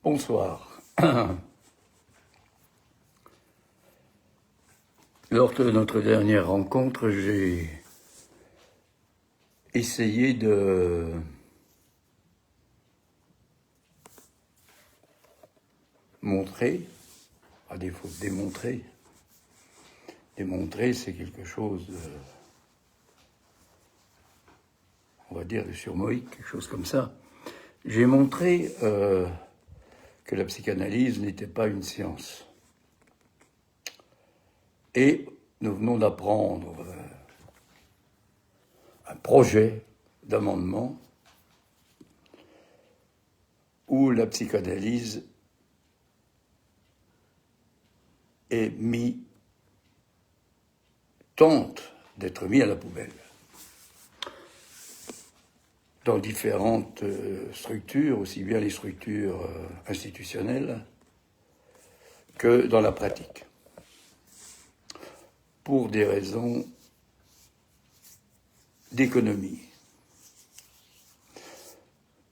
Bonsoir. Lors de notre dernière rencontre, j'ai essayé de montrer, à défaut de démontrer, c'est quelque chose de, on va dire, de surmoïque, quelque chose comme ça. J'ai montré que la psychanalyse n'était pas une science. Et nous venons d'apprendre un projet d'amendement où la psychanalyse tente d'être mis à la poubelle dans différentes structures, aussi bien les structures institutionnelles que dans la pratique, pour des raisons d'économie.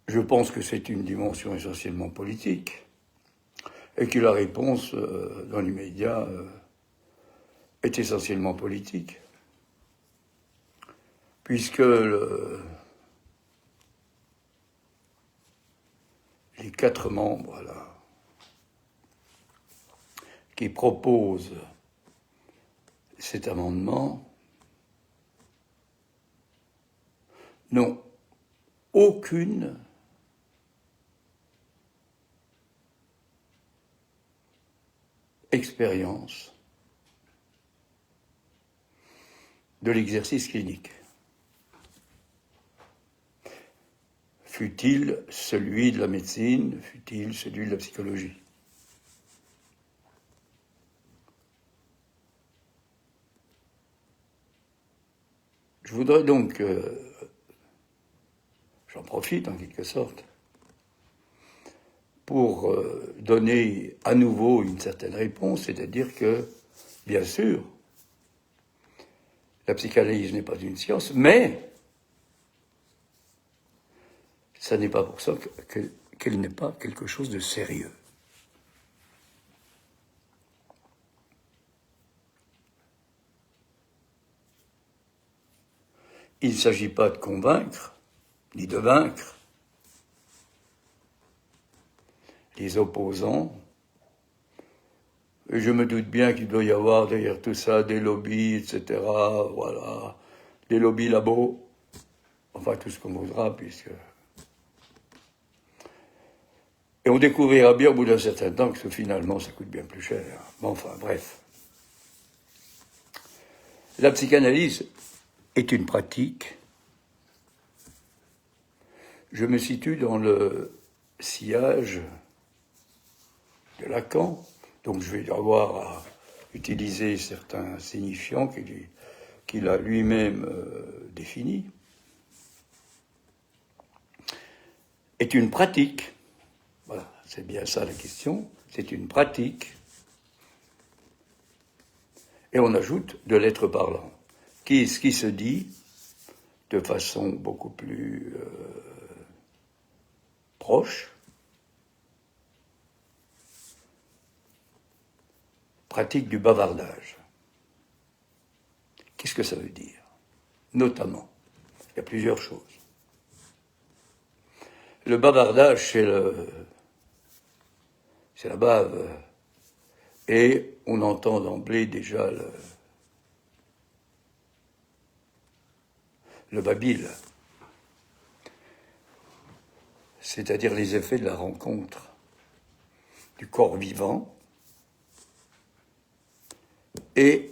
Je pense que c'est une dimension essentiellement politique et que la réponse, dans l'immédiat, est essentiellement politique, puisque les 4 membres là, qui proposent cet amendement n'ont aucune expérience de l'exercice clinique, fût-il celui de la médecine, fût-il celui de la psychologie. Je voudrais donc, j'en profite en quelque sorte, pour donner à nouveau une certaine réponse, c'est-à-dire que, bien sûr, la psychanalyse n'est pas une science, mais ça n'est pas pour ça qu'elle n'est pas quelque chose de sérieux. Il ne s'agit pas de convaincre, ni de vaincre les opposants. Et je me doute bien qu'il doit y avoir derrière tout ça des lobbies, etc. Voilà, des lobbies labos, enfin tout ce qu'on voudra, puisque... Et on découvrira bien au bout d'un certain temps que finalement ça coûte bien plus cher. Mais enfin, bref. La psychanalyse est une pratique. Je me situe dans le sillage de Lacan, donc je vais avoir à utiliser certains signifiants qu'il a lui-même définis. Est une pratique, voilà, c'est bien ça la question, c'est une pratique, et on ajoute de l'être parlant, ce qui se dit de façon beaucoup plus proche, pratique du bavardage. Qu'est-ce que ça veut dire? Notamment, il y a plusieurs choses. Le bavardage, c'est la bave, et on entend d'emblée déjà le babil, c'est-à-dire les effets de la rencontre du corps vivant et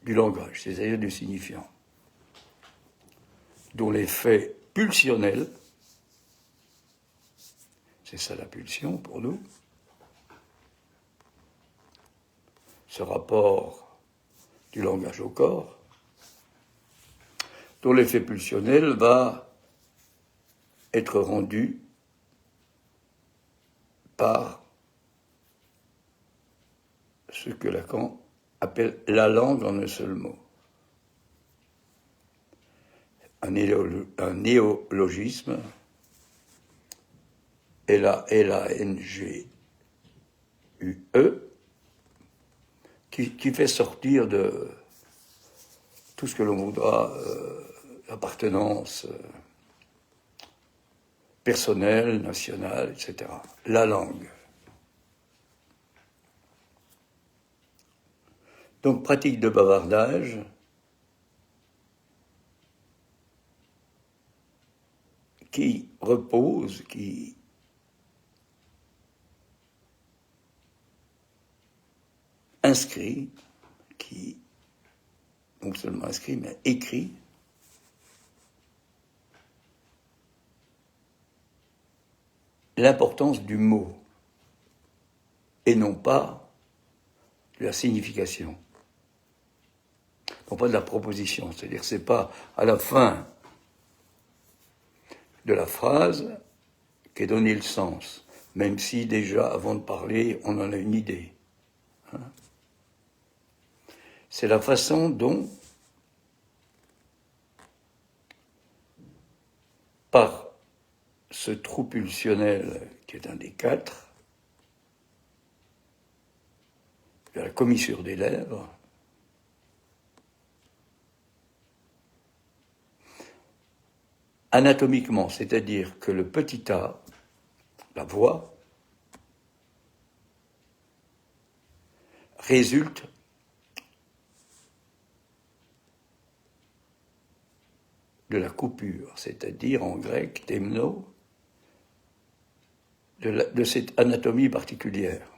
du langage, c'est-à-dire du signifiant, dont l'effet pulsionnel, c'est ça la pulsion pour nous, ce rapport du langage au corps, dont l'effet pulsionnel va être rendu par ce que Lacan appelle la langue en un seul mot. Un néologisme L-A-N-G-U-E, qui fait sortir de tout ce que l'on voudra, appartenance personnelle, nationale, etc. La langue. Donc, pratique de bavardage qui repose, qui inscrit, qui non seulement inscrit, mais écrit l'importance du mot et non pas de la signification, non pas de la proposition. C'est-à-dire que c'est pas à la fin de la phrase qu'est donné le sens, même si déjà avant de parler on en a une idée. C'est la façon dont, par ce trou pulsionnel qui est un des quatre, de la commissure des lèvres, anatomiquement, c'est-à-dire que le petit a, la voix, résulte de la coupure, c'est-à-dire en grec, temno, de cette anatomie particulière.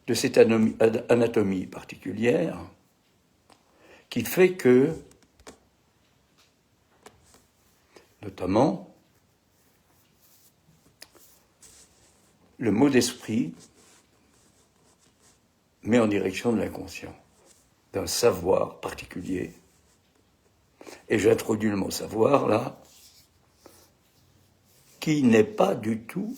De cette anatomie particulière qui fait que, notamment, le mot d'esprit met en direction de l'inconscient, d'un savoir particulier. Et j'introduis le mot savoir là, qui n'est pas du tout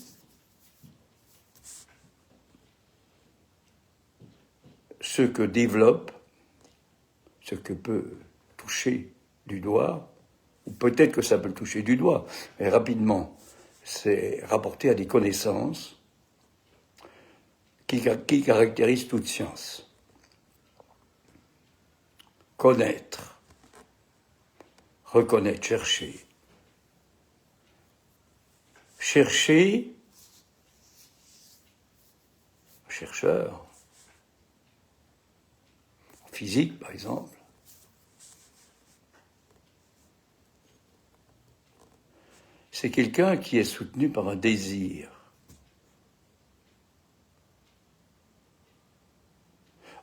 ce que développe, ce que peut toucher du doigt, ou peut-être que ça peut le toucher du doigt, mais rapidement, c'est rapporté à des connaissances qui caractérisent toute science. Connaître, reconnaître, chercher. Chercher, chercheur, en physique par exemple, c'est quelqu'un qui est soutenu par un désir.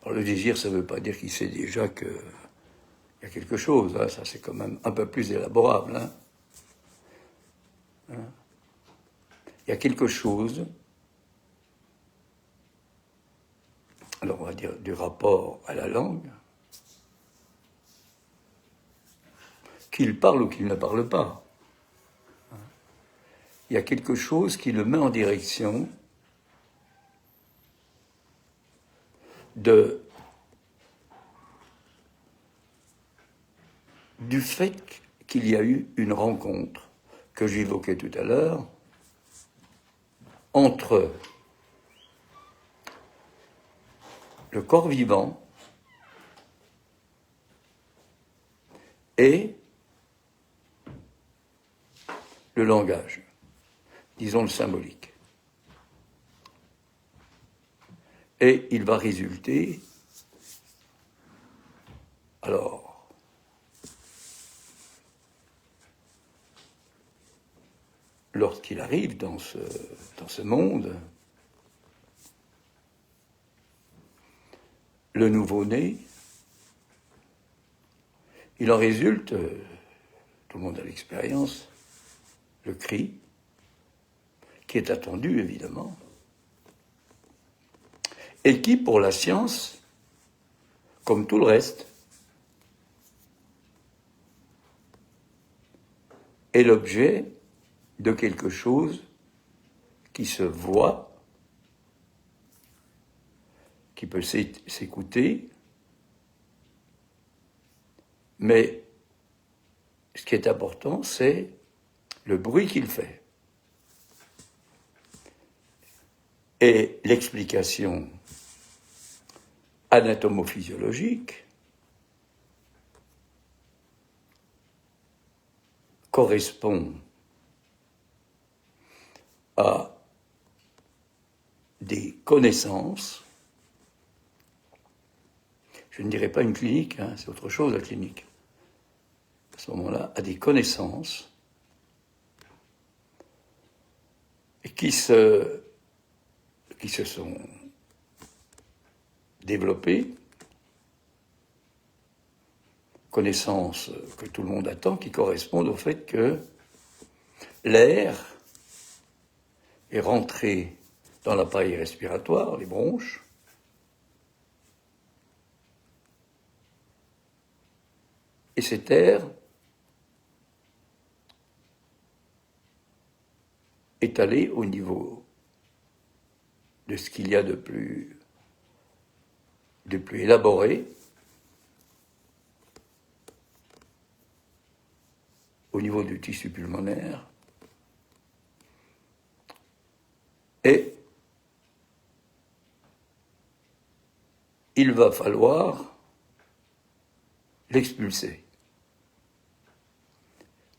Alors le désir, ça ne veut pas dire qu'il sait déjà qu'il y a quelque chose, hein, ça c'est quand même un peu plus élaborable. Hein. Il y a quelque chose, alors on va dire du rapport à la langue, qu'il parle ou qu'il ne parle pas. Il y a quelque chose qui le met en direction du fait qu'il y a eu une rencontre que j'évoquais tout à l'heure entre le corps vivant et le langage, disons le symbolique. Et il va résulter, alors, lorsqu'il arrive dans ce monde, le nouveau-né, il en résulte, tout le monde a l'expérience, le cri, qui est attendu évidemment, et qui, pour la science, comme tout le reste, est l'objet de quelque chose qui se voit, qui peut s'écouter, mais ce qui est important, c'est le bruit qu'il fait. Et l'explication anatomophysiologique correspond à des connaissances, je ne dirais pas une clinique, hein, c'est autre chose la clinique, à ce moment-là, à des connaissances qui se sont développées, connaissances que tout le monde attend, qui correspondent au fait que l'air est rentré dans l'appareil respiratoire, les bronches, et cet air est allé au niveau de ce qu'il y a de plus élaboré, au niveau du tissu pulmonaire, et il va falloir l'expulser.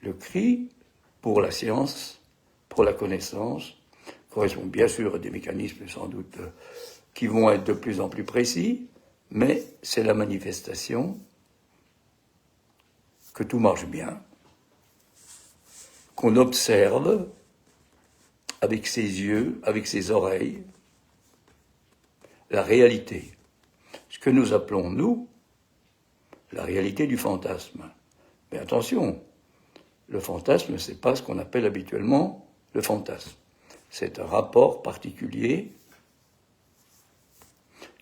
Le cri, pour la science, pour la connaissance, correspond bien sûr à des mécanismes sans doute qui vont être de plus en plus précis, mais c'est la manifestation que tout marche bien, qu'on observe avec ses yeux, avec ses oreilles, la réalité. Ce que nous appelons, nous, la réalité du fantasme. Mais attention, le fantasme, c'est pas ce qu'on appelle habituellement le fantasme. C'est un rapport particulier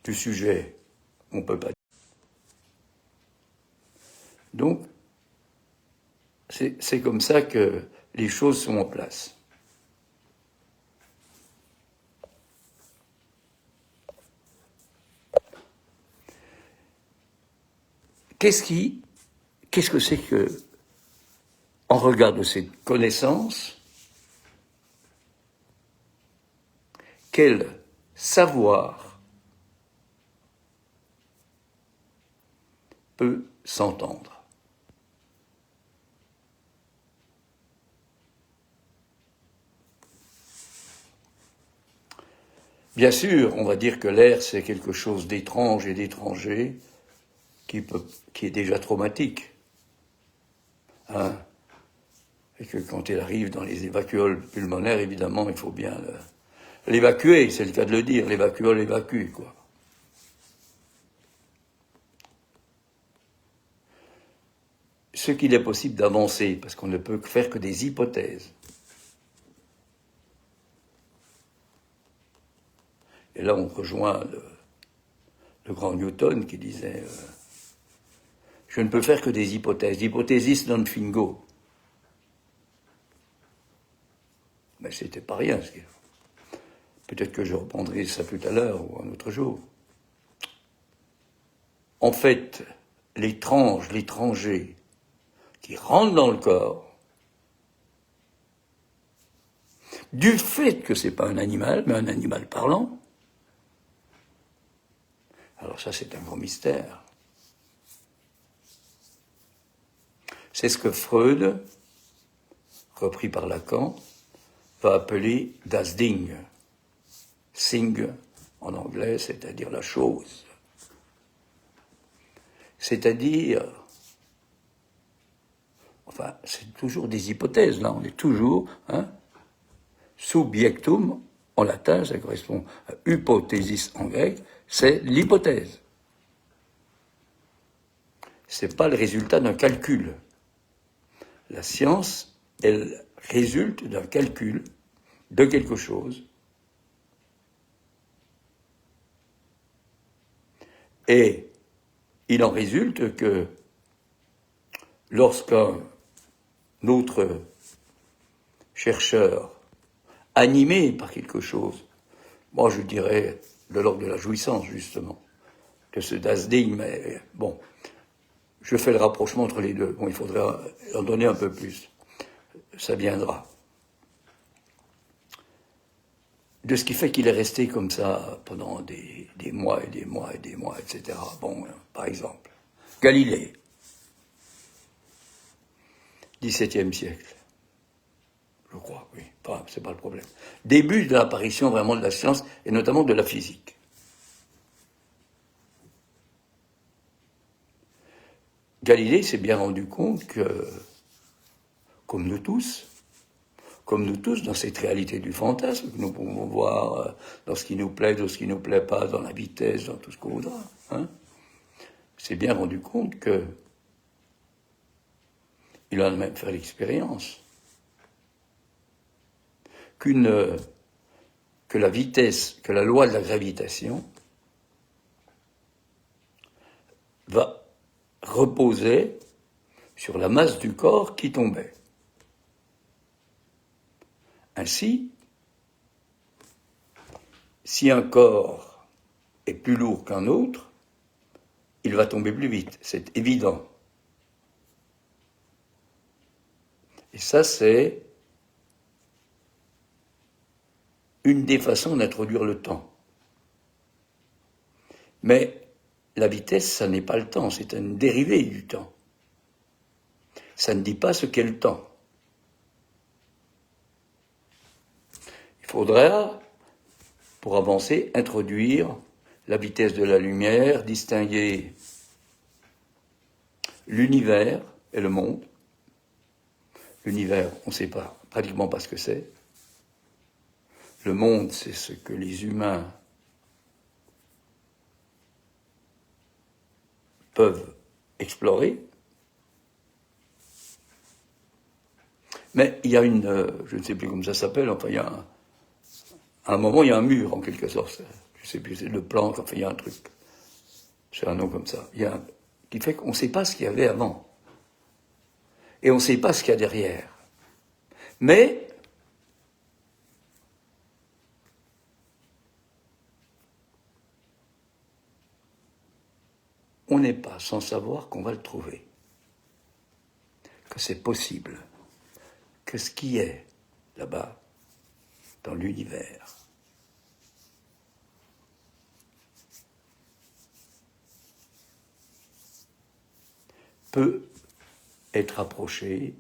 du sujet. On ne peut pas dire. Donc, c'est comme ça que les choses sont en place. Qu'est-ce que c'est que, en regard de cette connaissance, quel savoir peut s'entendre? Bien sûr, on va dire que l'air, c'est quelque chose d'étrange et d'étranger qui est déjà traumatique. Hein? Et que quand il arrive dans les évacuoles pulmonaires, évidemment, il faut bien l'évacuer, c'est le cas de le dire, l'évacuole évacue, quoi. Ce qu'il est possible d'avancer, parce qu'on ne peut faire que des hypothèses. Et là, on rejoint le grand Newton qui disait je ne peux faire que des hypothèses. Hypothesis non fingo. Mais c'était pas rien. Peut-être que je reprendrai ça tout à l'heure ou un autre jour. En fait, l'étranger qui rentre dans le corps, du fait que c'est pas un animal, mais un animal parlant, alors ça c'est un grand mystère. C'est ce que Freud, repris par Lacan, va appeler das Ding. Thing en anglais, c'est-à-dire la chose. C'est-à-dire, enfin, c'est toujours des hypothèses, là, on est toujours, subjectum, en latin, ça correspond à hypothesis en grec, c'est l'hypothèse. C'est pas le résultat d'un calcul. La science, elle résulte d'un calcul de quelque chose. Et il en résulte que lorsqu'un autre chercheur, animé par quelque chose, moi je dirais de l'ordre de la jouissance justement, de ce das Ding, mais bon, je fais le rapprochement entre les deux. Bon, il faudrait en donner un peu plus. Ça viendra. De ce qui fait qu'il est resté comme ça pendant des mois et des mois et des mois, etc. Bon, par exemple, Galilée, XVIIe siècle, je crois, oui, enfin, c'est pas le problème. Début de l'apparition vraiment de la science, et notamment de la physique. Galilée s'est bien rendu compte que, comme nous tous, dans cette réalité du fantasme que nous pouvons voir dans ce qui nous plaît, dans ce qui ne nous plaît pas, dans la vitesse, dans tout ce qu'on voudra, hein, s'est bien rendu compte que il en a même fait l'expérience que la vitesse, que la loi de la gravitation va reposer sur la masse du corps qui tombait. Ainsi, si un corps est plus lourd qu'un autre, il va tomber plus vite, c'est évident. Et ça, c'est une des façons d'introduire le temps. Mais la vitesse, ça n'est pas le temps, c'est une dérivée du temps. Ça ne dit pas ce qu'est le temps. Il faudra, pour avancer, introduire la vitesse de la lumière, distinguer l'univers et le monde. L'univers, on ne sait pas, pratiquement pas ce que c'est. Le monde, c'est ce que les humains peuvent explorer. Mais il y a je ne sais plus comment ça s'appelle, enfin il y a à un moment il y a un mur en quelque sorte, je ne sais plus, c'est le plan, enfin il y a un truc, c'est un nom comme ça, qui fait qu'on ne sait pas ce qu'il y avait avant. Et on ne sait pas ce qu'il y a derrière. Mais on n'est pas sans savoir qu'on va le trouver, que c'est possible, que ce qui est là-bas, dans l'univers, peut être approché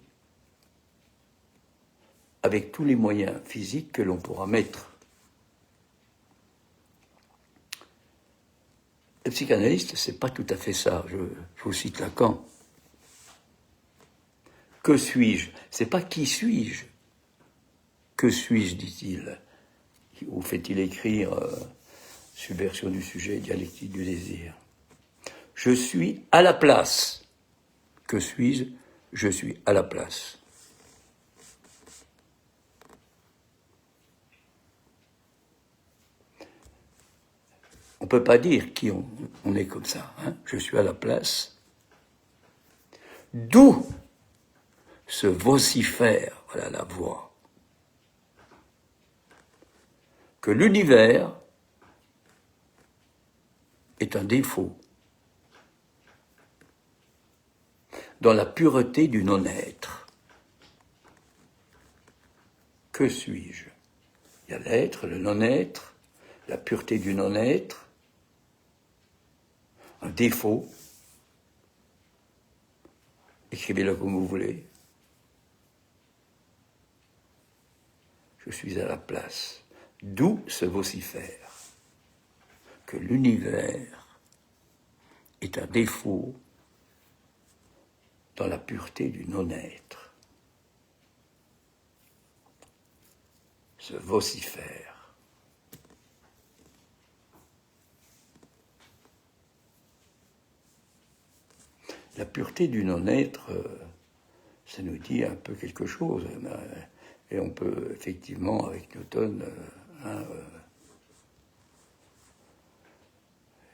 avec tous les moyens physiques que l'on pourra mettre. Le psychanalyste, c'est pas tout à fait ça. Je vous cite Lacan. Que suis-je? C'est pas qui suis-je. Que suis-je, dit-il. Ou fait-il écrire Subversion du sujet, dialectique du désir. Je suis à la place. Que suis-je? Je suis à la place. On ne peut pas dire qui on est comme ça. Hein. Je suis à la place. D'où se vocifère, voilà la voix, que l'univers est un défaut dans la pureté du non-être. Que suis-je? Il y a l'être, le non-être, la pureté du non-être, un défaut. Écrivez-le comme vous voulez. Je suis à la place. D'où se vocifère que l'univers est un défaut dans la pureté du non-être. Se vocifère. La pureté du non-être, ça nous dit un peu quelque chose. Et on peut effectivement, avec Newton,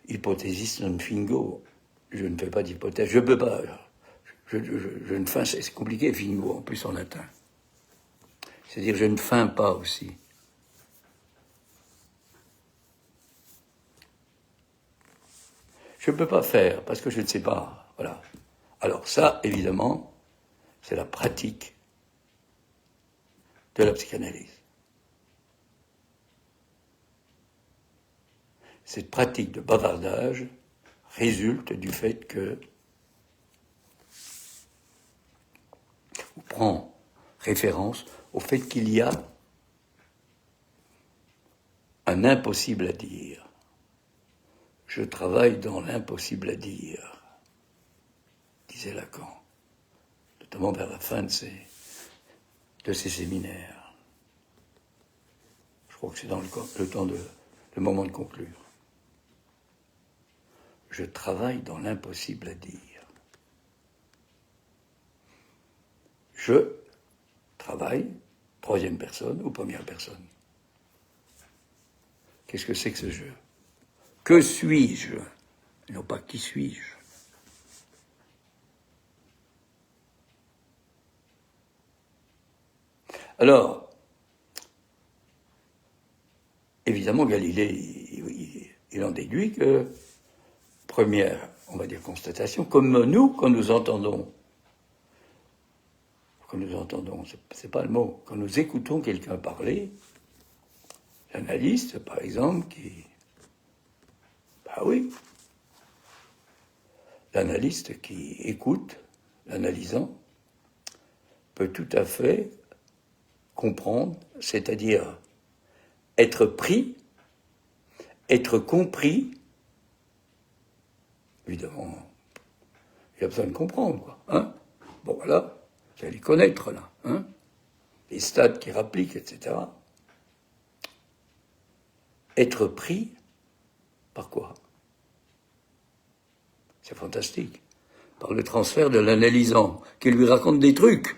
hypothesis non fingo. Je ne fais pas d'hypothèse. Je ne peux pas. Je ne feins, c'est compliqué, fingo, en plus en latin. C'est-à-dire, je ne feins pas aussi. Je ne peux pas faire, parce que je ne sais pas. Voilà. Alors ça, évidemment, c'est la pratique de la psychanalyse. Cette pratique de bavardage résulte du fait que on prend référence au fait qu'il y a un impossible à dire. Je travaille dans l'impossible à dire, disait Lacan, notamment vers la fin de ses séminaires. Je crois que c'est dans le moment de conclure. Je travaille dans l'impossible à dire. Je travaille, troisième personne ou première personne. Qu'est-ce que c'est que ce jeu? Que suis-je? Non pas qui suis-je. Alors, évidemment, Galilée, il en déduit que, première, on va dire, constatation, comme nous, quand nous entendons, c'est pas le mot, quand nous écoutons quelqu'un parler, l'analyste, par exemple, l'analyste qui écoute, l'analysant, peut tout à fait comprendre, c'est-à-dire être pris, être compris. Évidemment, il a besoin de comprendre, quoi. Hein? Bon, voilà, vous allez connaître, là. Hein? Les stades qui rappliquent, etc. Être pris par quoi? C'est fantastique. Par le transfert de l'analysant, qui lui raconte des trucs.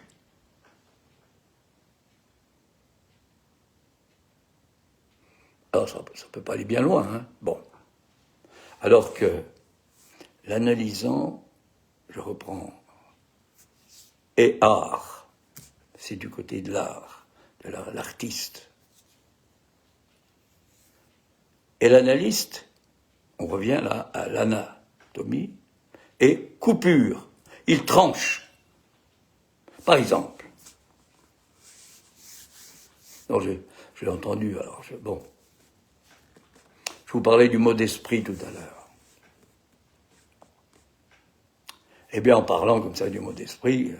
Alors, ça ne peut pas aller bien loin, hein. Bon. Alors que l'analysant, je reprends, est art. C'est du côté de l'art, de l'artiste. Et l'analyste, on revient là à l'anatomie, et coupure. Il tranche. Par exemple, non, j'ai entendu, alors, bon, je vous parlais du mot d'esprit tout à l'heure. Eh bien, en parlant comme ça du mot d'esprit,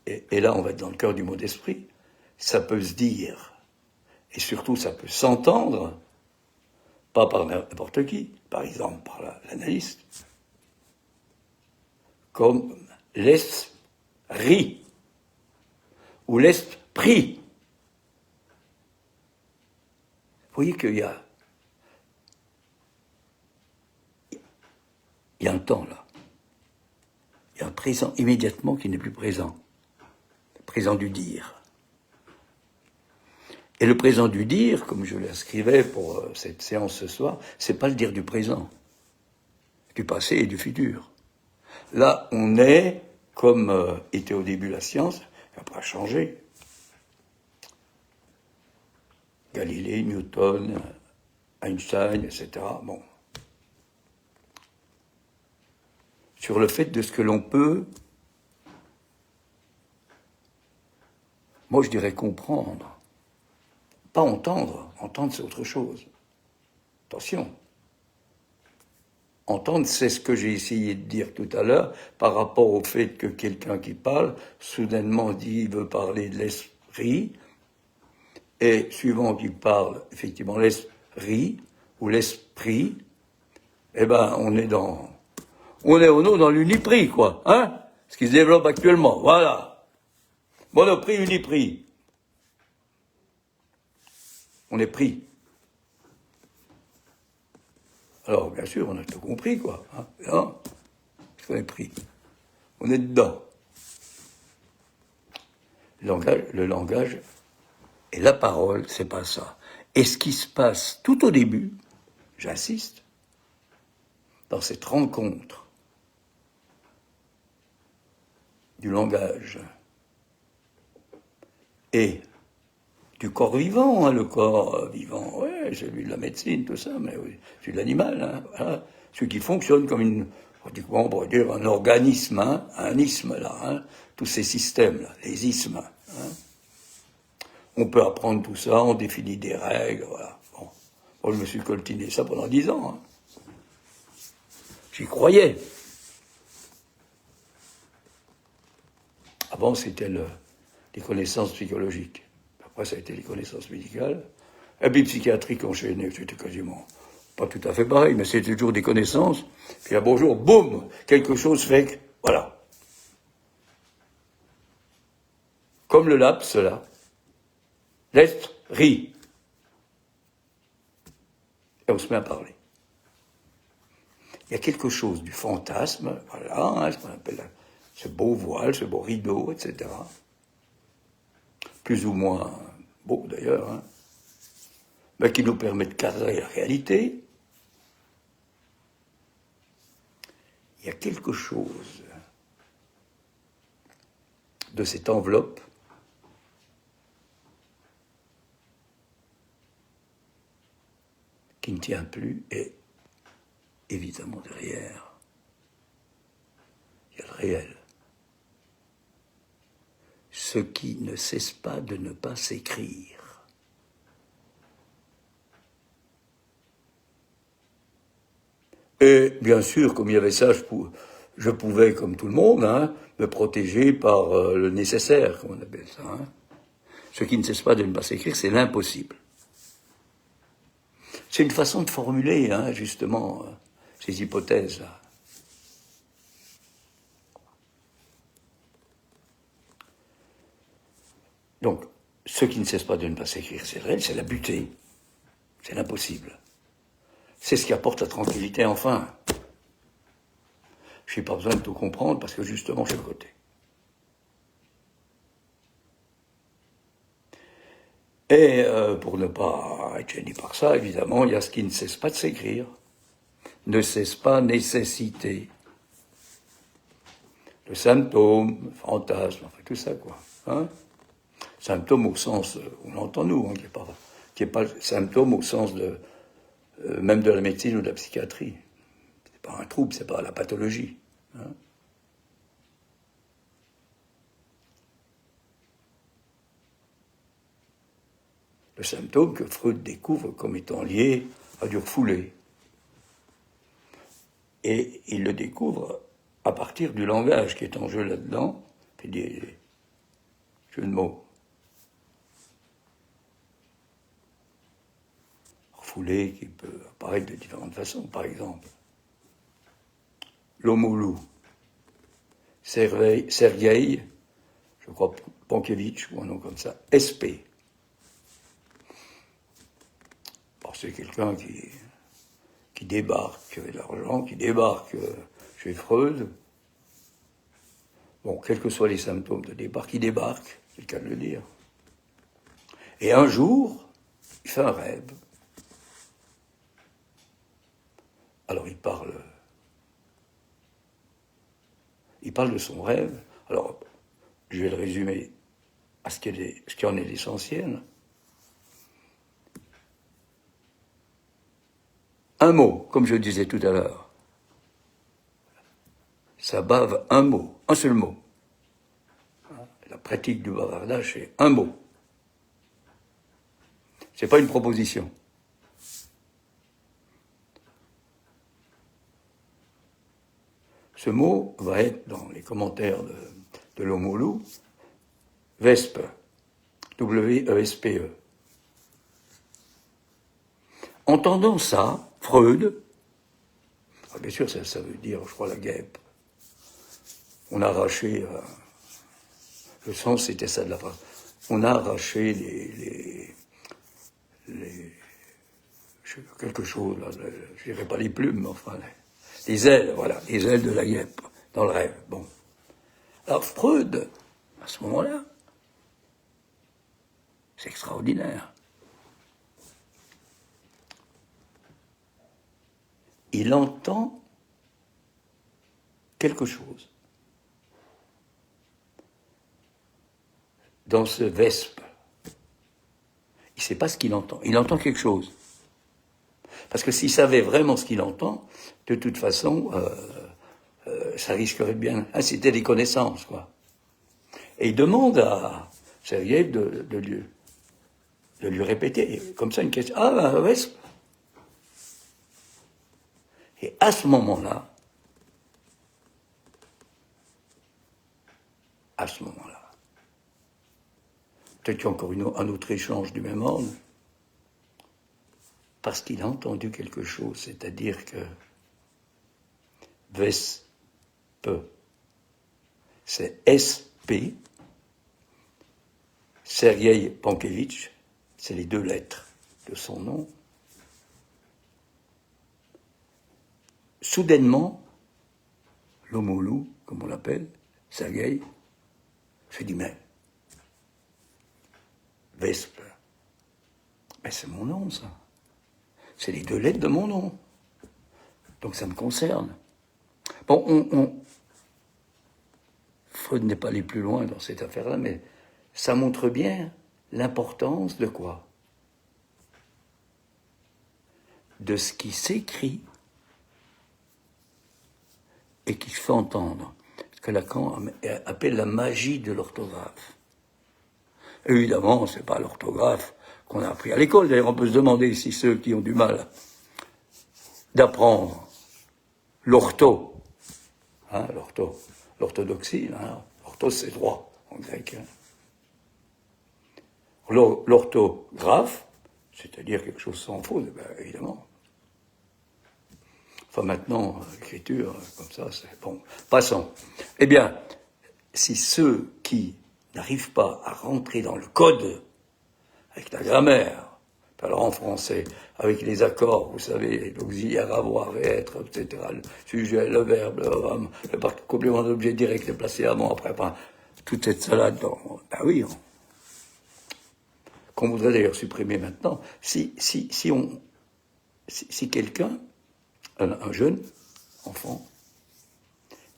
et là on va être dans le cœur du mot d'esprit, ça peut se dire, et surtout ça peut s'entendre, pas par n'importe qui, par exemple par l'analyste, comme l'esprit ou l'esprit. Vous voyez qu'il y a un temps là, il y a un présent immédiatement qui n'est plus présent, le présent du dire. Et le présent du dire, comme je l'inscrivais pour cette séance ce soir, c'est pas le dire du présent, du passé et du futur. Là, on est, comme était au début la science, après a changé. Galilée, Newton, Einstein, etc. Bon. Sur le fait de ce que l'on peut, moi je dirais comprendre. Pas entendre. Entendre, c'est autre chose. Attention. Entendre, c'est ce que j'ai essayé de dire tout à l'heure par rapport au fait que quelqu'un qui parle, soudainement dit il veut parler de l'esprit, et suivant qu'il parle, effectivement, l'esprit ou l'esprit, eh ben, on est dans l'uniprix, quoi, hein? Ce qui se développe actuellement, voilà. Monoprix, uniprix. On est pris. Alors, bien sûr, on a tout compris, quoi. Hein, non, on est pris. On est dedans. Le langage et la parole, c'est pas ça. Et ce qui se passe tout au début, j'insiste, dans cette rencontre du langage et du corps vivant, hein, le corps vivant, ouais, celui de la médecine, tout ça, mais oui, celui de l'animal, hein, voilà, celui qui fonctionne comme pratiquement on pourrait dire un organisme, hein, un isme là, hein, tous ces systèmes-là, les ismes. Hein. On peut apprendre tout ça, on définit des règles, voilà. Bon. Moi, je me suis coltiné ça pendant 10 ans. Hein. J'y croyais. Avant, c'était les connaissances psychologiques. Après, ça a été les connaissances médicales. Et puis, psychiatrique enchaînée, c'était quasiment pas tout à fait pareil, mais c'était toujours des connaissances. Puis un bonjour, boum, quelque chose fait que, voilà. Comme le laps, là. L'être rit. Et on se met à parler. Il y a quelque chose du fantasme, voilà, hein, ce qu'on appelle ce beau voile, ce beau rideau, etc. Plus ou moins beau d'ailleurs, hein, mais qui nous permet de cadrer la réalité. Il y a quelque chose de cette enveloppe qui ne tient plus et évidemment derrière, il y a le réel. Ce qui ne cesse pas de ne pas s'écrire. Et bien sûr, comme il y avait ça, je pouvais, comme tout le monde, hein, me protéger par le nécessaire, comme on appelle ça. Hein. Ce qui ne cesse pas de ne pas s'écrire, c'est l'impossible. C'est une façon de formuler, hein, justement, ces hypothèses-là. Donc, ce qui ne cesse pas de ne pas s'écrire, c'est réel, c'est la butée. C'est l'impossible. C'est ce qui apporte la tranquillité, enfin. Je n'ai pas besoin de tout comprendre parce que justement, je suis à côté. Et pour ne pas être gêné par ça, évidemment, il y a ce qui ne cesse pas de s'écrire. Ne cesse pas nécessité. Le symptôme, le fantasme, enfin tout ça, quoi. Hein, symptôme au sens, on l'entend nous, hein, qui n'est pas symptôme au sens de même de la médecine ou de la psychiatrie. C'est pas un trouble, c'est pas la pathologie. Hein. Le symptôme que Freud découvre comme étant lié à du refoulé. Et il le découvre à partir du langage qui est en jeu là-dedans, puis des jeux de mots. Refoulé qui peut apparaître de différentes façons, par exemple. L'homo-loup. Sergueï, je crois Pankevitch ou un nom comme ça, SP. Bon, c'est quelqu'un qui débarque, qui avait de l'argent, qui débarque chez Freud. Bon, quels que soient les symptômes de départ, qui débarque, c'est le cas de le dire. Et un jour, il fait un rêve. Alors il parle de son rêve. Alors, je vais le résumer à ce qui en est l'essentiel. Un mot, comme je le disais tout à l'heure. Ça bave un mot, un seul mot. La pratique du bavardage, c'est un mot. C'est pas une proposition. Ce mot va être dans les commentaires de l'homo-loup, Vespe, W-E-S-P-E. Entendant ça, Freud, bien sûr ça veut dire, je crois, la guêpe. On a arraché, le sens c'était ça de la phrase, on a arraché quelque chose, là, je dirais pas les plumes, mais enfin, les ailes, voilà, les ailes de la guêpe, dans le rêve, bon. Alors Freud, à ce moment-là, c'est extraordinaire. Il entend quelque chose dans ce vespe. Il ne sait pas ce qu'il entend. Il entend quelque chose. Parce que s'il savait vraiment ce qu'il entend, de toute façon, ça risquerait bien inciter des connaissances, quoi. Et il demande à Sergueï de lui répéter, comme ça, une question. Ah, ben, Vespe. Et à ce moment-là, peut-être qu'il y a encore un autre échange du même ordre, parce qu'il a entendu quelque chose, c'est-à-dire que Vespe, c'est SP, Sergueï Pankevitch, c'est les 2 lettres de son nom. Soudainement, l'homme au loup, comme on l'appelle, Sergueï, se dit, mais Vespe, mais c'est mon nom, ça. C'est les 2 lettres de mon nom. Donc ça me concerne. Bon, Freud n'est pas allé plus loin dans cette affaire-là, mais ça montre bien l'importance de quoi? De ce qui s'écrit et qui se fait entendre. Ce que Lacan appelle la magie de l'orthographe. Évidemment, ce n'est pas l'orthographe qu'on a appris à l'école. D'ailleurs, on peut se demander si ceux qui ont du mal d'apprendre l'ortho, l'orthodoxie, orthos c'est droit en grec. L'orthographe, c'est-à-dire quelque chose sans faute, ben, évidemment. Enfin maintenant, l'écriture, comme ça, c'est bon. Passons. Eh bien, si ceux qui n'arrivent pas à rentrer dans le code, avec la grammaire, alors en français, avec les accords, vous savez, l'auxiliaire avoir et être, etc., le sujet, le verbe, le complément d'objet direct déplacé avant, après, toute cette salade, ben oui, qu'on voudrait d'ailleurs supprimer maintenant. Si quelqu'un, un jeune enfant,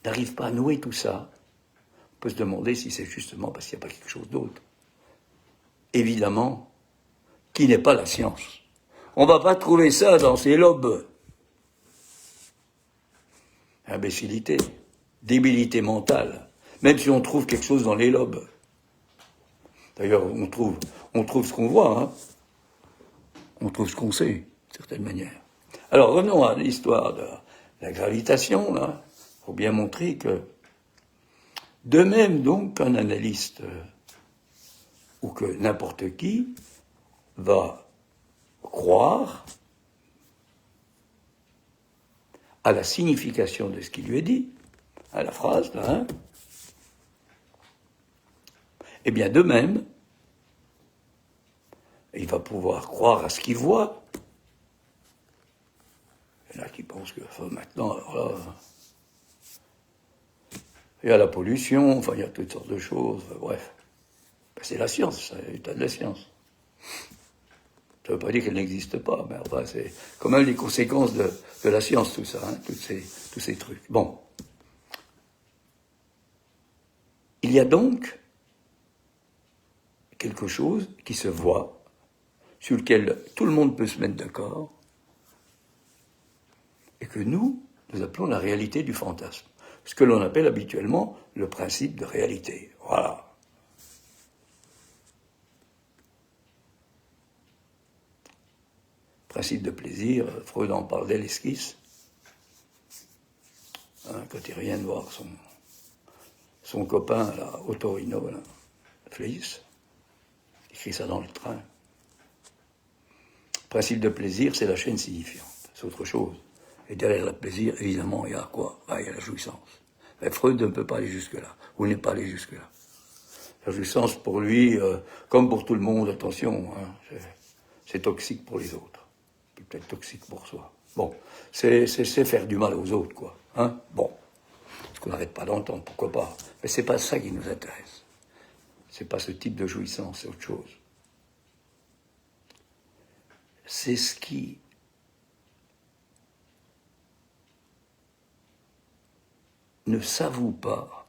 n'arrive pas à nouer tout ça, on peut se demander si c'est justement parce qu'il n'y a pas quelque chose d'autre. Évidemment, qui n'est pas la science. On ne va pas trouver ça dans ces lobes. Imbécilité, débilité mentale, même si on trouve quelque chose dans les lobes. D'ailleurs, on trouve ce qu'on voit, hein. On trouve ce qu'on sait, d'une certaine manière. Alors, revenons à l'histoire de la gravitation, là. Il faut bien montrer que, de même donc qu'un analyste ou que n'importe qui va croire à la signification de ce qui lui est dit, à la phrase, là, hein. Eh bien, de même, il va pouvoir croire à ce qu'il voit. Il y en a qui pensent que maintenant, alors là, il y a la pollution, enfin, il y a toutes sortes de choses, bref. Ben, c'est la science, c'est l'état de la science. Ça ne veut pas dire qu'elle n'existe pas, mais enfin, c'est quand même les conséquences de la science, tout ça, hein, tous ces trucs. Bon. Il y a donc quelque chose qui se voit, sur lequel tout le monde peut se mettre d'accord, et que nous appelons la réalité du fantasme. Ce que l'on appelle habituellement le principe de réalité. Voilà. Principe de plaisir, Freud en parle dès l'esquisse. Hein, quand il vient de voir son copain, là, Ottorino, là, Fliss, il écrit ça dans le train. Principe de plaisir, c'est la chaîne signifiante, c'est autre chose. Et derrière le plaisir, évidemment, il y a quoi? Il y a la jouissance. Mais Freud ne peut pas aller jusque-là, ou n'est pas allé jusque-là. La jouissance, pour lui, comme pour tout le monde, attention, hein, c'est toxique pour les autres. Peut-être toxique pour soi. Bon, c'est faire du mal aux autres, quoi. Hein? Bon, ce qu'on n'arrête pas d'entendre, pourquoi pas. Mais c'est pas ça qui nous intéresse. C'est pas ce type de jouissance, c'est autre chose. C'est ce qui ne s'avoue pas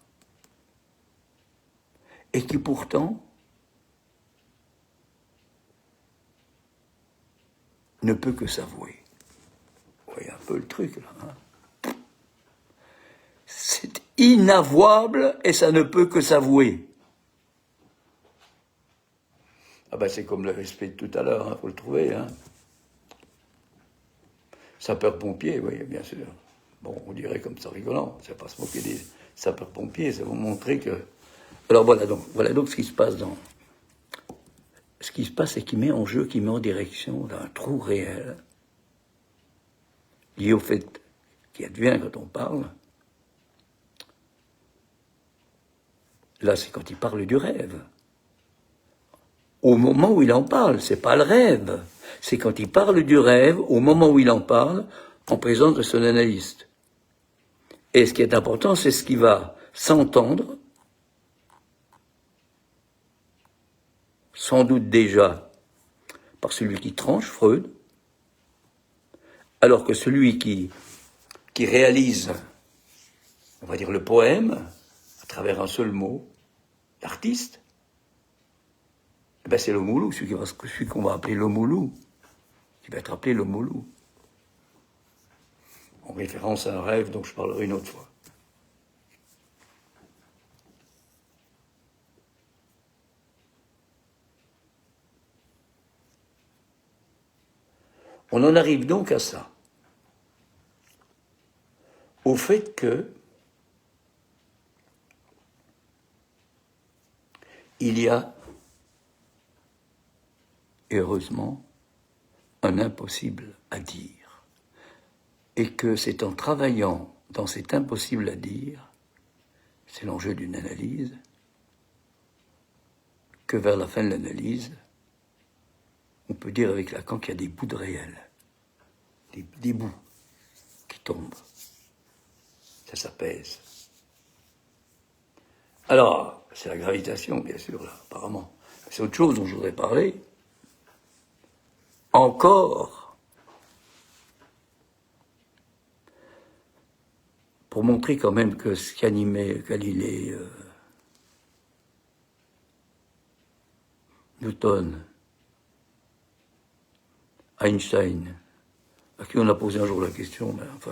et qui pourtant ne peut que s'avouer. Vous voyez un peu le truc, là. Hein, C'est inavouable et ça ne peut que s'avouer. Ah ben c'est comme le respect de tout à l'heure, hein, faut le trouver. Hein. Sapeur-pompier, oui, bien sûr. Bon, on dirait comme ça rigolant, c'est pas se moquer des sapeurs-pompiers, ça vous montrer que... Alors voilà donc ce qui se passe dans... Ce qui se passe, c'est qu'il met en jeu, qu'il met en direction d'un trou réel, lié au fait qui advient quand on parle. Là, c'est quand il parle du rêve. Au moment où il en parle, c'est pas le rêve. C'est quand il parle du rêve, au moment où il en parle, en présence de son analyste. Et ce qui est important, c'est ce qui va s'entendre, sans doute déjà par celui qui tranche, Freud, alors que celui qui réalise, on va dire, le poème, à travers un seul mot, l'artiste, eh ben c'est le moulou, celui qu'on va appeler le moulou, qui va être appelé le moulou. En référence à un rêve dont je parlerai une autre fois. On en arrive donc à ça. Au fait que il y a, heureusement, un impossible à dire. Et que c'est en travaillant dans cet impossible à dire, c'est l'enjeu d'une analyse, que vers la fin de l'analyse, on peut dire avec Lacan qu'il y a des bouts de réel, des bouts qui tombent. Ça s'apaise. Alors, c'est la gravitation, bien sûr, là, apparemment. C'est autre chose dont je voudrais parler. Encore, pour montrer quand même que ce qui animait Galilée, Newton, Einstein, à qui on a posé un jour la question, mais enfin,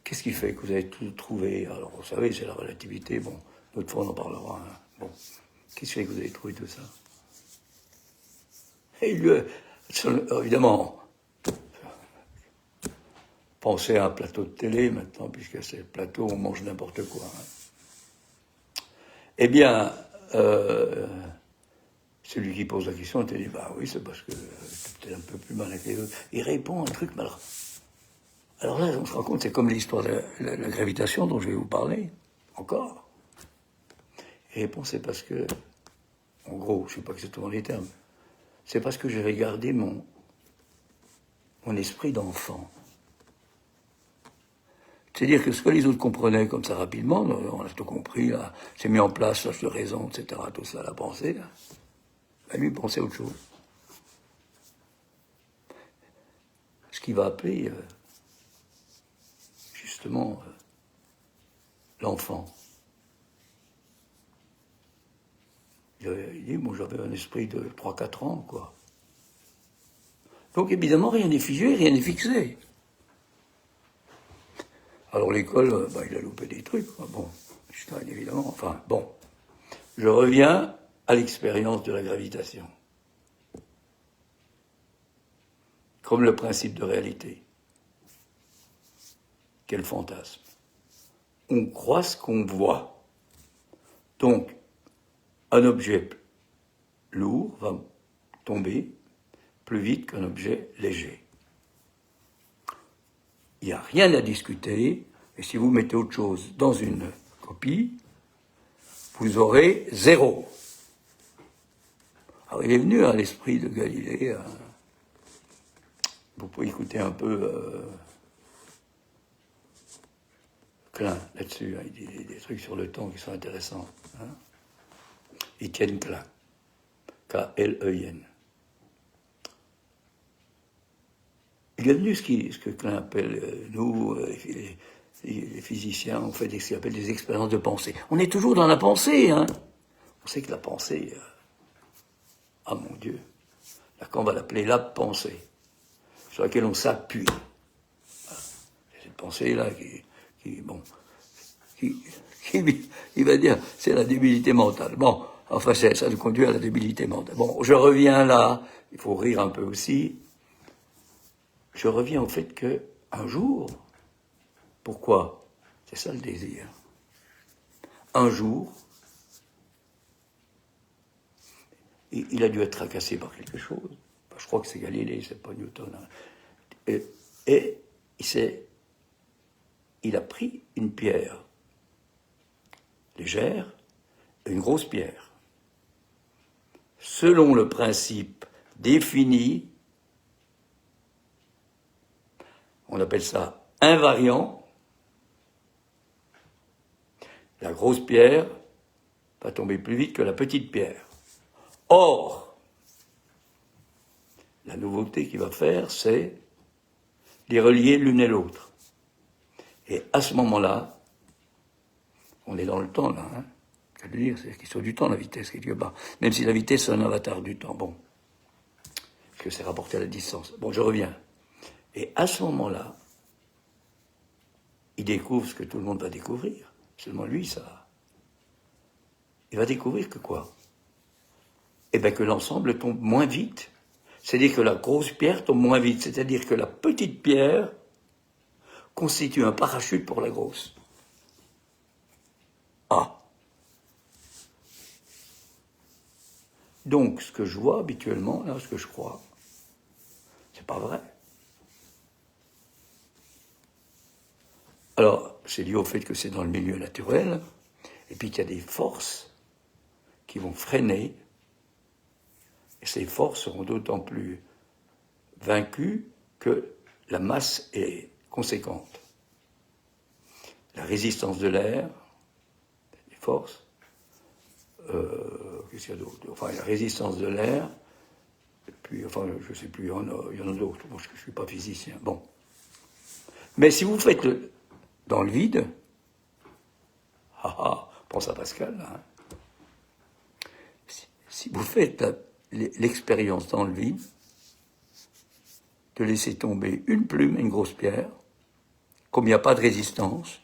qu'est-ce qui fait que vous avez tout trouvé? Alors, vous savez, c'est la relativité, bon, l'autre fois on en parlera. Hein. Bon, qu'est-ce qui fait que vous avez trouvé tout ça? Et lui, évidemment, pensez à un plateau de télé maintenant, puisque c'est le plateau où on mange n'importe quoi. Hein. Eh bien, celui qui pose la question, il te dit, bah oui, c'est parce que tu es un peu plus malin que les autres. Il répond un truc, mais alors là, on se rend compte, c'est comme l'histoire de la gravitation dont je vais vous parler, encore. Il répond, c'est parce que, en gros, je ne sais pas exactement les termes, c'est parce que j'ai regardé mon esprit d'enfant. C'est-à-dire que ce que les autres comprenaient comme ça rapidement, on a tout compris, là, c'est mis en place, là, de raison, etc., tout ça, la pensée, là. Ben, lui, il pensait autre chose. Ce qu'il va appeler, justement, l'enfant. Il dit, moi, j'avais un esprit de 3-4 ans, quoi. Donc, évidemment, rien n'est figé, rien n'est fixé. Alors, l'école, il a loupé des trucs, quoi. Bon, Einstein, évidemment, enfin, bon. Je reviens à l'expérience de la gravitation. Comme le principe de réalité. Quel fantasme. On croit ce qu'on voit. Donc, un objet lourd va tomber plus vite qu'un objet léger. Il n'y a rien à discuter, et si vous mettez autre chose dans une copie, vous aurez 0. Alors il est venu à l'esprit de Galilée, vous pouvez écouter un peu Klein là-dessus, hein, il dit des trucs sur le temps qui sont intéressants. Hein. Étienne Klein, K-L-E-I-N. Il est venu ce que Klein appelle, nous, les physiciens, on fait ce qu'ils appellent des expériences de pensée. On est toujours dans la pensée, hein. On sait que la pensée, ah mon Dieu, Lacan va l'appeler la pensée, sur laquelle on s'appuie. Voilà. C'est cette pensée-là qui bon, qui, il va dire c'est la débilité mentale. Bon, enfin ça nous conduit à la débilité mentale. Bon, je reviens là, il faut rire un peu aussi. Je reviens au fait que un jour, pourquoi? C'est ça le désir. Un jour, il a dû être tracassé par quelque chose. Enfin, je crois que c'est Galilée, c'est pas Newton. Hein. Et il a pris une pierre légère et une grosse pierre. Selon le principe défini, on appelle ça invariant, la grosse pierre va tomber plus vite que la petite pierre. Or, la nouveauté qu'il va faire, c'est les relier l'une et l'autre. Et à ce moment-là, on est dans le temps, là, hein. Je veux dire, c'est la question du temps, la vitesse, quelque part. Même si la vitesse, c'est un avatar du temps. Bon. Que c'est rapporté à la distance. Bon, je reviens. Et à ce moment-là, il découvre ce que tout le monde va découvrir. Seulement lui, ça. Il va découvrir que quoi? Eh bien, que l'ensemble tombe moins vite. C'est-à-dire que la grosse pierre tombe moins vite. C'est-à-dire que la petite pierre constitue un parachute pour la grosse. Ah. Donc, ce que je vois habituellement, là, ce que je crois, c'est pas vrai. Alors, c'est lié au fait que c'est dans le milieu naturel, et puis qu'il y a des forces qui vont freiner, et ces forces seront d'autant plus vaincues que la masse est conséquente. La résistance de l'air, les forces, qu'est-ce qu'il y a d'autre? Enfin, la résistance de l'air, et puis, enfin, je ne sais plus, il y en a d'autres, moi je ne suis pas physicien. Bon. Mais si vous faites dans le vide, pense à Pascal, là, hein. Si vous faites l'expérience dans le vide, de laisser tomber une plume et une grosse pierre, comme il n'y a pas de résistance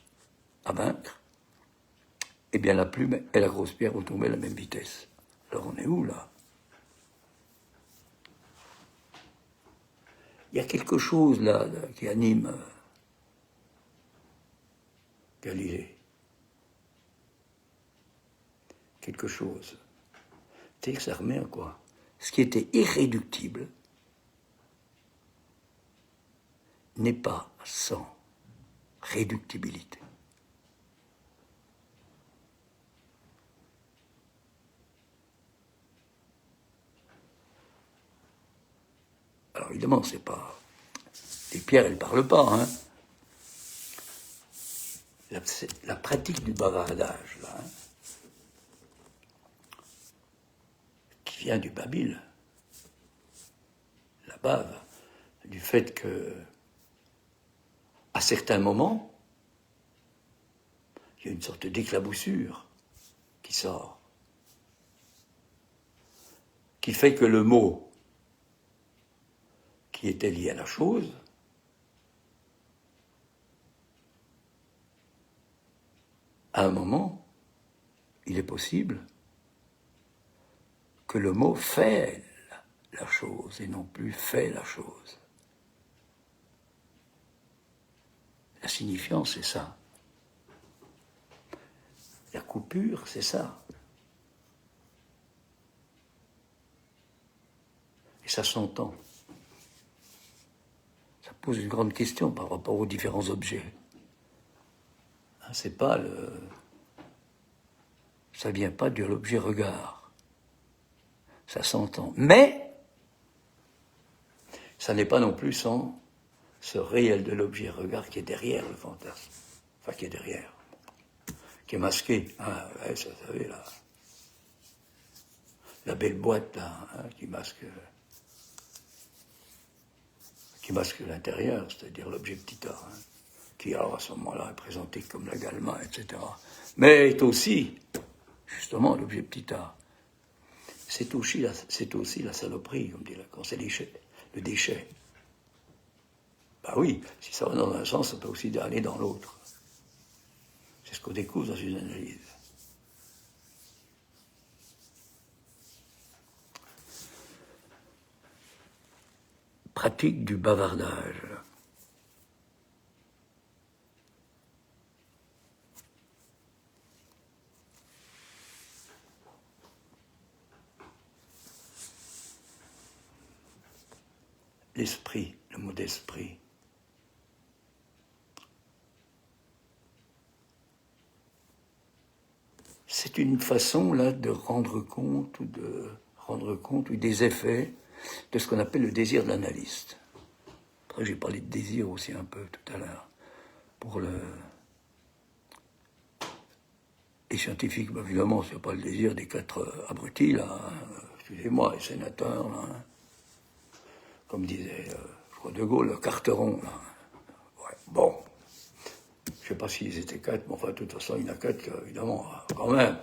à vaincre, eh bien la plume et la grosse pierre vont tomber à la même vitesse. Alors on est où, là? Il y a quelque chose, là qui anime Galilée. Quelque chose. C'est que ça remet à quoi? Ce qui était irréductible n'est pas sans réductibilité. Alors évidemment, c'est pas... Les pierres, elles ne parlent pas, hein. La pratique du bavardage, là, hein, qui vient du babil, la bave, du fait que, à certains moments, il y a une sorte d'éclaboussure qui sort, qui fait que le mot qui était lié à la chose à un moment, il est possible que le mot fait la chose et non plus fait la chose. La signifiance, c'est ça. La coupure, c'est ça. Et ça s'entend. Ça pose une grande question par rapport aux différents objets. C'est pas le... Ça vient pas de l'objet regard. Ça s'entend. Mais, ça n'est pas non plus sans ce réel de l'objet regard qui est derrière le fantasme. Enfin, qui est derrière. Qui est masqué. Ah, ouais, ça, vous savez, là. La belle boîte, là, hein, qui masque l'intérieur, c'est-à-dire l'objet petit a, hein, qui alors à ce moment-là est présenté comme la galma, etc. Mais est aussi, justement, l'objet petit a. C'est aussi la saloperie, comme dit Lacan, c'est le déchet. Ben oui, si ça va dans un sens, ça peut aussi aller dans l'autre. C'est ce qu'on découvre dans une analyse. Pratique du bavardage. L'esprit, le mot d'esprit. C'est une façon là de rendre compte des effets de ce qu'on appelle le désir de l'analyste. Après, j'ai parlé de désir aussi un peu tout à l'heure. Pour les scientifiques, ben évidemment, c'est pas le désir des 4 abrutis là, hein. Excusez-moi, les sénateurs là, hein. Comme disait, je crois De Gaulle, le Carteron là. Ouais, bon. Je sais pas s'ils étaient 4, mais enfin, de toute façon, il y en a 4, évidemment, quand même.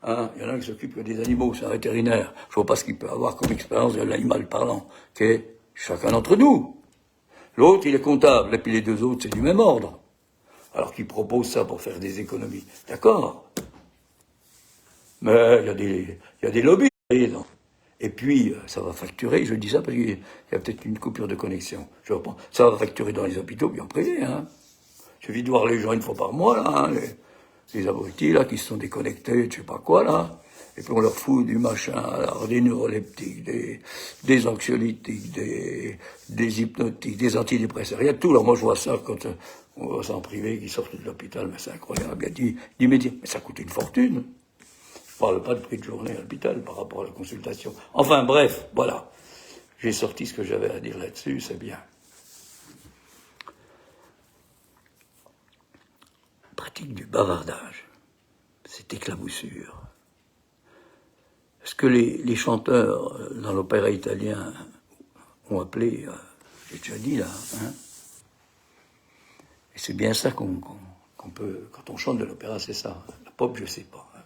Hein, il y en a un qui s'occupe que des animaux, c'est un vétérinaire. Je vois pas ce qu'il peut avoir comme expérience de l'animal parlant, qui est chacun d'entre nous. L'autre, il est comptable, et puis les 2 autres, c'est du même ordre. Alors qu'il propose ça pour faire des économies. D'accord. Mais il y a des lobbies. Et puis, ça va facturer, je dis ça parce qu'il y a peut-être une coupure de connexion. Je reprends. Ça va facturer dans les hôpitaux, bien privé, hein. Il suffit de voir les gens une fois par mois, là, hein, les abrutis, là, qui se sont déconnectés, je sais pas quoi, là. Et puis on leur fout du machin, alors des neuroleptiques, des anxiolytiques, des hypnotiques, des antidépresseurs, il y a tout. Alors moi je vois ça quand on voit ça en privé, qui sortent de l'hôpital, mais c'est incroyable. Il dit, mais ça coûte une fortune. Je parle pas de prix de journée à l'hôpital par rapport à la consultation. Enfin bref, voilà. J'ai sorti ce que j'avais à dire là-dessus, c'est bien. Pratique du bavardage, cette éclaboussure. Ce que les chanteurs dans l'opéra italien ont appelé, j'ai déjà dit là, hein. Et c'est bien ça qu'on peut, quand on chante de l'opéra, c'est ça. La pop, je sais pas. Hein.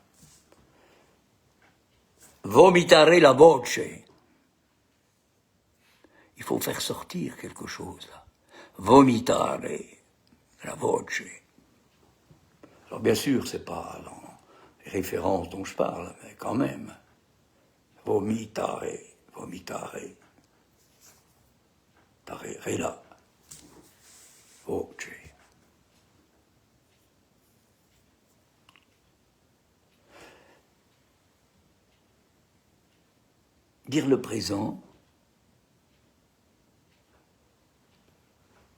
Vomitare la voce. Il faut faire sortir quelque chose là. Vomitare la voce. Alors bien sûr, c'est pas dans les références dont je parle, mais quand même. Vomitare, vomitare. Tarerella. Voce. Dire le présent,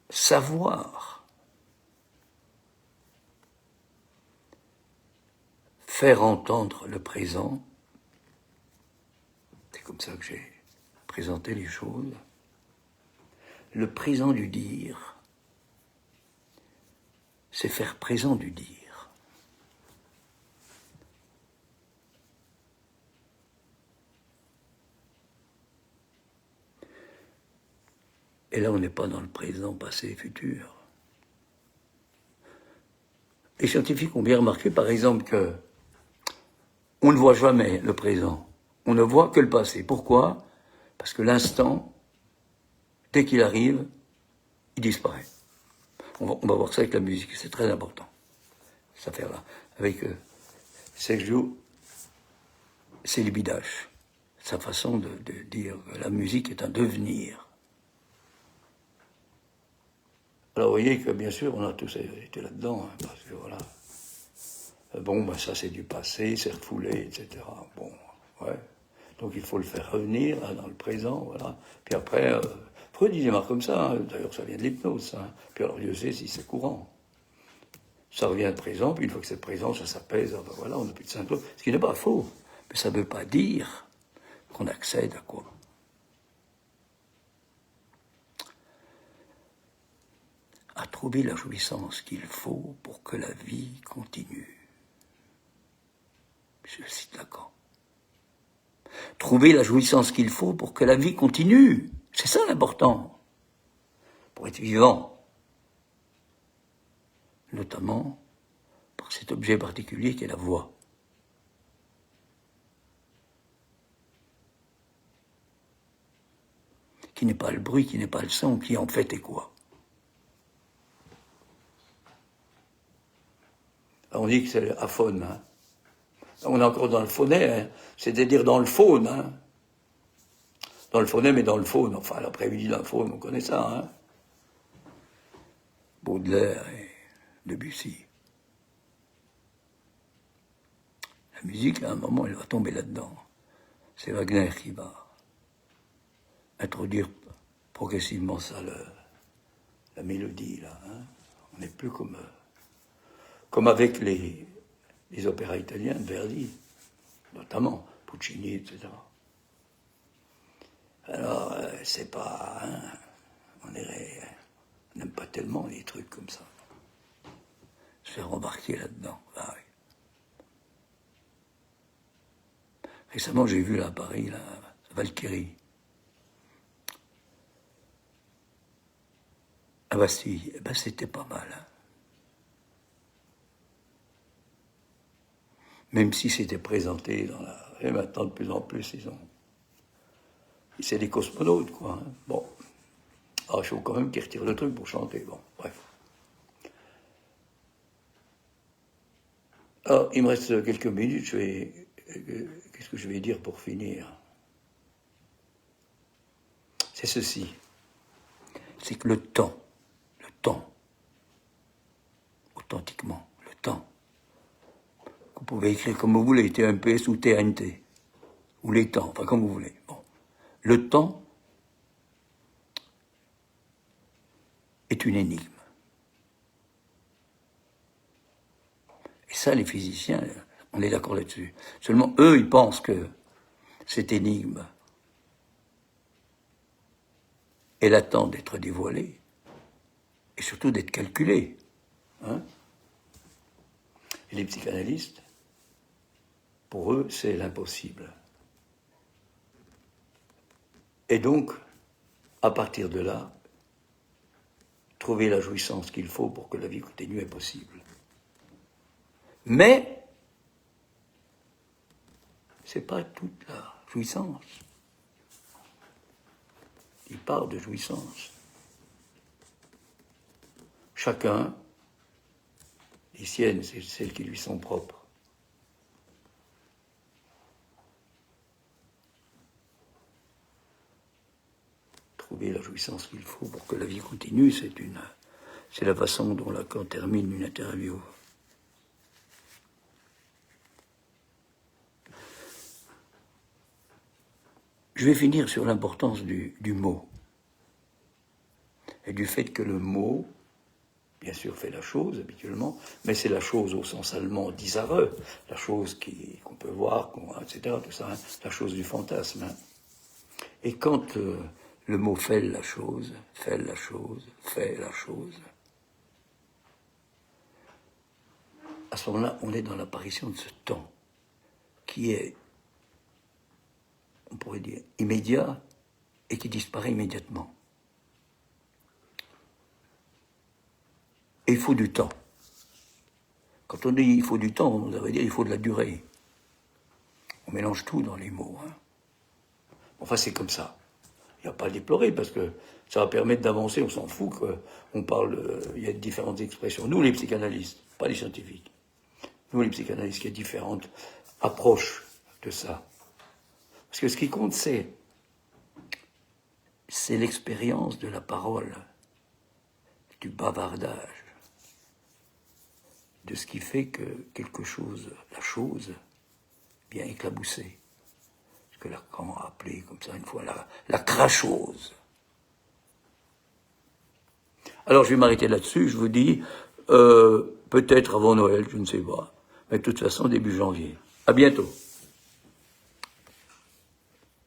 savoir, faire entendre le présent, c'est comme ça que j'ai présenté les choses. Le présent du dire, c'est faire présent du dire. Et là, on n'est pas dans le présent, passé, futur. Les scientifiques ont bien remarqué, par exemple, que on ne voit jamais le présent. On ne voit que le passé. Pourquoi? Parce que l'instant, dès qu'il arrive, il disparaît. On va voir ça avec la musique, c'est très important, cette affaire-là. Avec Sergio Celibidache, sa façon de dire que la musique est un devenir. Alors vous voyez que bien sûr, on a tous été là-dedans, hein, parce que voilà. Bon, ben ça c'est du passé, c'est refoulé, etc. Bon, ouais. Donc il faut le faire revenir là, dans le présent, voilà. Puis après, Freud il démarre comme ça, hein. D'ailleurs ça vient de l'hypnose, hein. Puis alors Dieu sait si c'est courant. Ça revient de présent, puis une fois que c'est présent, ça s'apaise, ben voilà, on n'a plus de symptômes. Ce qui n'est pas faux, mais ça ne veut pas dire qu'on accède à quoi? À trouver la jouissance qu'il faut pour que la vie continue. Je cite Lacan. Trouver la jouissance qu'il faut pour que la vie continue. C'est ça l'important. Pour être vivant. Notamment par cet objet particulier qui est la voix. Qui n'est pas le bruit, qui n'est pas le son, qui en fait est quoi? On dit que c'est aphone. Hein. On est encore dans le phonet, hein. C'est-à-dire dans le faune. Hein. Dans le phonème et dans le faune. Enfin, l'après-midi dans le faune, on connaît ça. Hein. Baudelaire et Debussy. La musique, à un moment, elle va tomber là-dedans. C'est Wagner qui va introduire progressivement ça, la mélodie, là. Hein. On n'est plus comme avec les opéras italiens de Verdi, notamment Puccini, etc. Alors, c'est pas... Hein, on n'aime pas tellement les trucs comme ça. Se faire embarquer là-dedans. Ah, oui. Récemment, j'ai vu là, à Paris, la Valkyrie. À Bastille. Eh ben, c'était pas mal. Hein. Même si c'était présenté dans la... Et maintenant, de plus en plus, c'est des cosmonautes, quoi. Hein. Bon. Alors, il faut quand même qu'ils retirent le truc pour chanter. Bon, bref. Alors, il me reste quelques minutes. Qu'est-ce que je vais dire pour finir? C'est ceci. C'est que le temps, authentiquement, le temps, vous pouvez écrire comme vous voulez, TMPS ou TNT, ou les temps, enfin comme vous voulez. Bon. Le temps est une énigme. Et ça, les physiciens, on est d'accord là-dessus. Seulement, eux, ils pensent que cette énigme, elle attend d'être dévoilée, et surtout d'être calculée. Hein? Et les psychanalystes, pour eux, c'est l'impossible. Et donc, à partir de là, trouver la jouissance qu'il faut pour que la vie continue est possible. Mais, c'est pas toute la jouissance. Il parle de jouissance. Chacun, les siennes, c'est celles qui lui sont propres. Trouver la jouissance qu'il faut pour que la vie continue, c'est la façon dont Lacan termine une interview. Je vais finir sur l'importance du mot et du fait que le mot, bien sûr, fait la chose habituellement, mais c'est la chose au sens allemand d'Isare, la chose qu'on peut voir, etc., tout ça, hein, la chose du fantasme. Hein. Et quand le mot fait la chose, à ce moment-là, on est dans l'apparition de ce temps qui est, on pourrait dire, immédiat et qui disparaît immédiatement. Et il faut du temps. Quand on dit il faut du temps, on devrait dire il faut de la durée. On mélange tout dans les mots. Hein. Enfin, c'est comme ça. Il n'y a pas à déplorer parce que ça va permettre d'avancer. On s'en fout qu'on parle. Il y a différentes expressions. Nous, les psychanalystes, pas les scientifiques. Nous, les psychanalystes, il y a différentes approches de ça. Parce que ce qui compte, c'est l'expérience de la parole, du bavardage, de ce qui fait que quelque chose, la chose, bien éclaboussée. Ce que Lacan a appelé comme ça une fois la crachose. Alors je vais m'arrêter là-dessus, je vous dis, peut-être avant Noël, je ne sais pas, mais de toute façon début janvier. À bientôt.